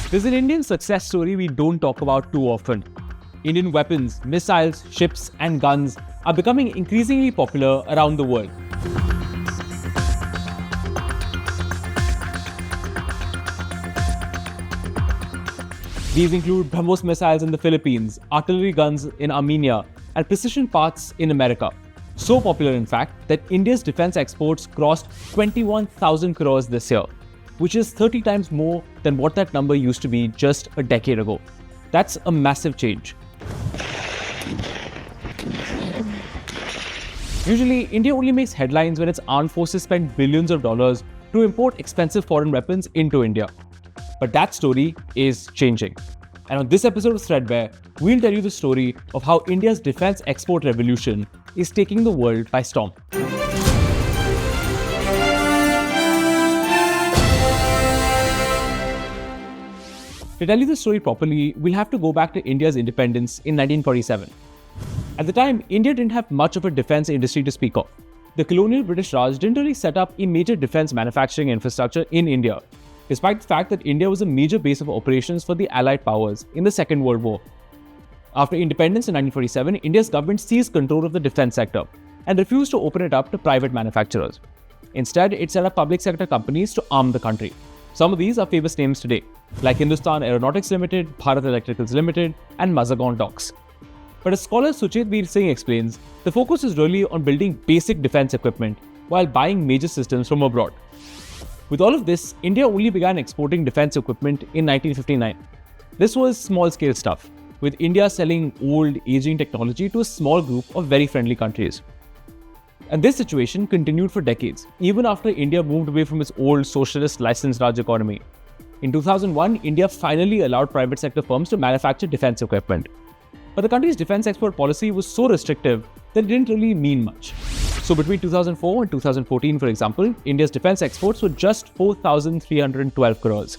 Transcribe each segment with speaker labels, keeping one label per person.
Speaker 1: There's an Indian success story we don't talk about too often. Indian weapons, missiles, ships, and guns are becoming increasingly popular around the world. These include BrahMos missiles in the Philippines, artillery guns in Armenia, and precision parts in America. So popular, in fact, that India's defense exports crossed 21,000 crores this year, which is 30 times more than what that number used to be just a decade ago. That's a massive change. Usually, India only makes headlines when its armed forces spend billions of dollars to import expensive foreign weapons into India. But that story is changing. And on this episode of Threadbare, we'll tell you the story of how India's defense export revolution is taking the world by storm. To tell you the story properly, we'll have to go back to India's independence in 1947. At the time, India didn't have much of a defense industry to speak of. The colonial British Raj didn't really set up a major defense manufacturing infrastructure in India, despite the fact that India was a major base of operations for the Allied powers in the Second World War. After independence in 1947, India's government seized control of the defense sector and refused to open it up to private manufacturers. Instead, it set up public sector companies to arm the country. Some of these are famous names today, like Hindustan Aeronautics Limited, Bharat Electricals Limited, and Mazagon Docks. But as scholar Suchit Veer Singh explains, the focus is really on building basic defense equipment while buying major systems from abroad. With all of this, India only began exporting defense equipment in 1959. This was small-scale stuff, with India selling old, aging technology to a small group of very friendly countries. And this situation continued for decades, even after India moved away from its old socialist licensed Raj economy. In 2001, India finally allowed private sector firms to manufacture defense equipment. But the country's defense export policy was so restrictive that it didn't really mean much. So between 2004 and 2014, for example, India's defense exports were just 4,312 crores.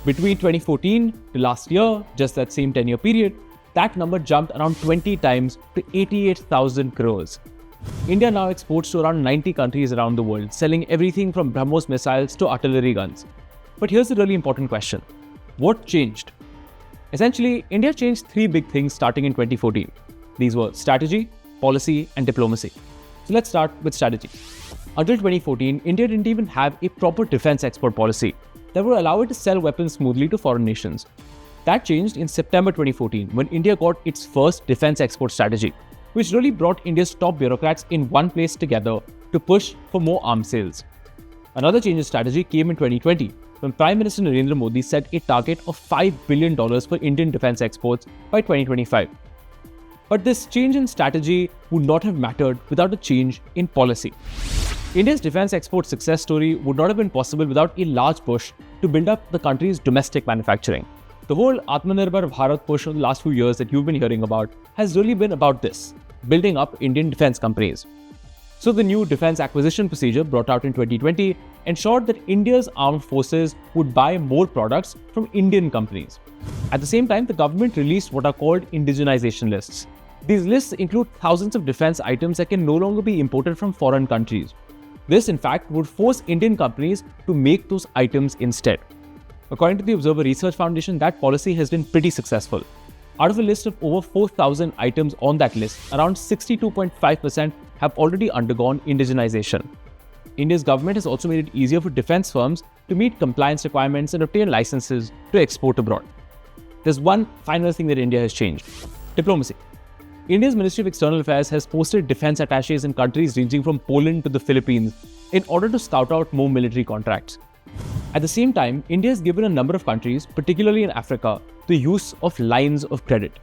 Speaker 1: Between 2014 to last year, just that same 10-year period, that number jumped around 20 times to 88,000 crores. India now exports to around 90 countries around the world, selling everything from BrahMos missiles to artillery guns. But here's the really important question. What changed? Essentially, India changed three big things starting in 2014. These were strategy, policy, and diplomacy. So let's start with strategy. Until 2014, India didn't even have a proper defense export policy that would allow it to sell weapons smoothly to foreign nations. That changed in September 2014 when India got its first defense export strategy, which really brought India's top bureaucrats in one place together to push for more arms sales. Another change in strategy came in 2020 when Prime Minister Narendra Modi set a target of $5 billion for Indian defense exports by 2025. But this change in strategy would not have mattered without a change in policy. India's defense export success story would not have been possible without a large push to build up the country's domestic manufacturing. The whole Atmanirbhar Bharat push of the last few years that you've been hearing about has really been about this, building up Indian defense companies. So the new defense acquisition procedure brought out in 2020 ensured that India's armed forces would buy more products from Indian companies. At the same time, the government released what are called indigenization lists. These lists include thousands of defense items that can no longer be imported from foreign countries. This, in fact, would force Indian companies to make those items instead. According to the Observer Research Foundation, that policy has been pretty successful. Out of a list of over 4,000 items on that list, around 62.5% have already undergone indigenization. India's government has also made it easier for defense firms to meet compliance requirements and obtain licenses to export abroad. There's one final thing that India has changed: diplomacy. India's Ministry of External Affairs has posted defense attaches in countries ranging from Poland to the Philippines in order to scout out more military contracts. At the same time, India has given a number of countries, particularly in Africa, the use of lines of credit.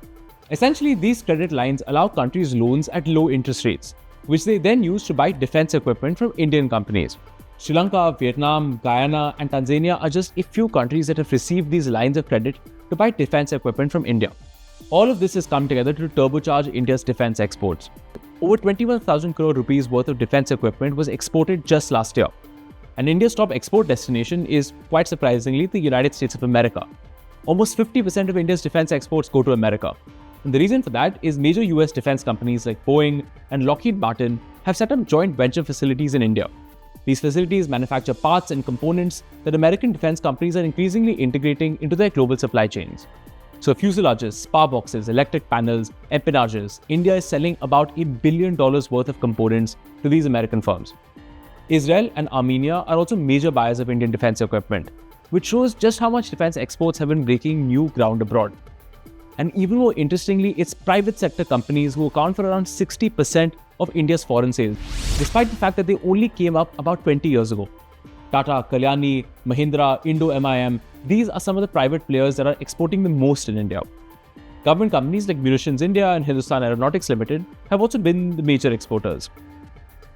Speaker 1: Essentially, these credit lines allow countries loans at low interest rates, which they then use to buy defense equipment from Indian companies. Sri Lanka, Vietnam, Guyana, and Tanzania are just a few countries that have received these lines of credit to buy defense equipment from India. All of this has come together to turbocharge India's defense exports. Over 21,000 crore rupees worth of defense equipment was exported just last year. And India's top export destination is, quite surprisingly, the United States of America. Almost 50% of India's defense exports go to America. And the reason for that is major US defense companies like Boeing and Lockheed Martin have set up joint venture facilities in India. These facilities manufacture parts and components that American defense companies are increasingly integrating into their global supply chains. So fuselages, spar boxes, electric panels, empennages, India is selling about $1 billion worth of components to these American firms. Israel and Armenia are also major buyers of Indian defense equipment, which shows just how much defense exports have been breaking new ground abroad. And even more interestingly, it's private sector companies who account for around 60% of India's foreign sales, despite the fact that they only came up about 20 years ago. Tata, Kalyani, Mahindra, Indo-MIM, these are some of the private players that are exporting the most in India. Government companies like Munitions India and Hindustan Aeronautics Limited have also been the major exporters.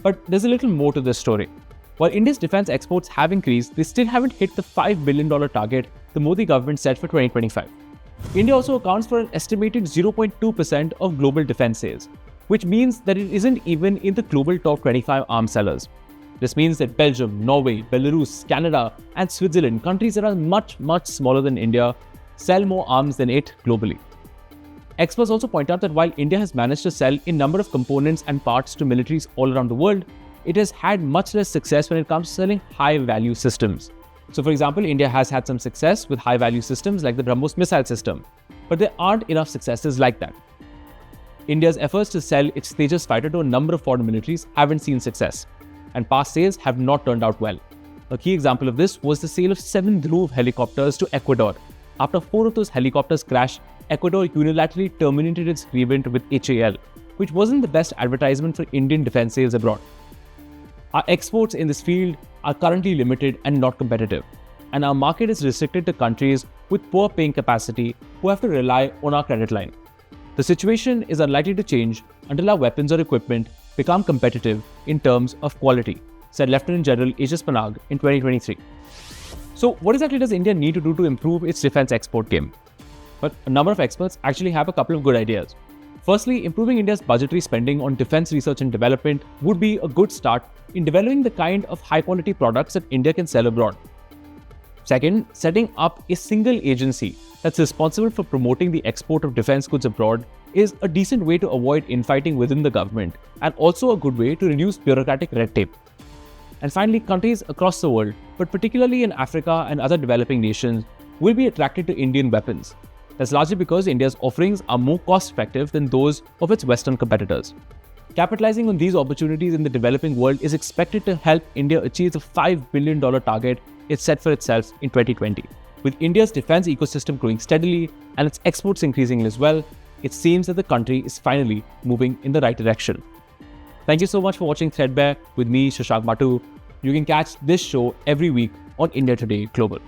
Speaker 1: But there's a little more to this story. While India's defense exports have increased, they still haven't hit the $5 billion target the Modi government set for 2025. India also accounts for an estimated 0.2% of global defense sales, which means that it isn't even in the global top 25 arms sellers. This means that Belgium, Norway, Belarus, Canada, and Switzerland, countries that are much, much smaller than India, sell more arms than it globally. Experts also point out that while India has managed to sell a number of components and parts to militaries all around the world, it has had much less success when it comes to selling high-value systems. So for example, India has had some success with high-value systems like the BrahMos missile system, but there aren't enough successes like that. India's efforts to sell its Tejas fighter to a number of foreign militaries haven't seen success, and past sales have not turned out well. A key example of this was the sale of 7 Dhruv helicopters to Ecuador. After 4 of those helicopters crashed, Ecuador unilaterally terminated its agreement with HAL, which wasn't the best advertisement for Indian defense sales abroad. Our exports in this field are currently limited and not competitive, and our market is restricted to countries with poor paying capacity who have to rely on our credit line. The situation is unlikely to change until our weapons or equipment become competitive in terms of quality, said Lieutenant General Aegis Panag in 2023. So what exactly does India need to do to improve its defense export game? But a number of experts actually have a couple of good ideas. Firstly, improving India's budgetary spending on defense research and development would be a good start in developing the kind of high-quality products that India can sell abroad. Second, setting up a single agency that's responsible for promoting the export of defense goods abroad is a decent way to avoid infighting within the government and also a good way to reduce bureaucratic red tape. And finally, countries across the world, but particularly in Africa and other developing nations, will be attracted to Indian weapons. That's largely because India's offerings are more cost-effective than those of its Western competitors. Capitalizing on these opportunities in the developing world is expected to help India achieve the $5 billion target it set for itself in 2020. With India's defense ecosystem growing steadily and its exports increasing as well, it seems that the country is finally moving in the right direction. Thank you so much for watching Threadbare with me, Shashank Matu. You can catch this show every week on India Today Global.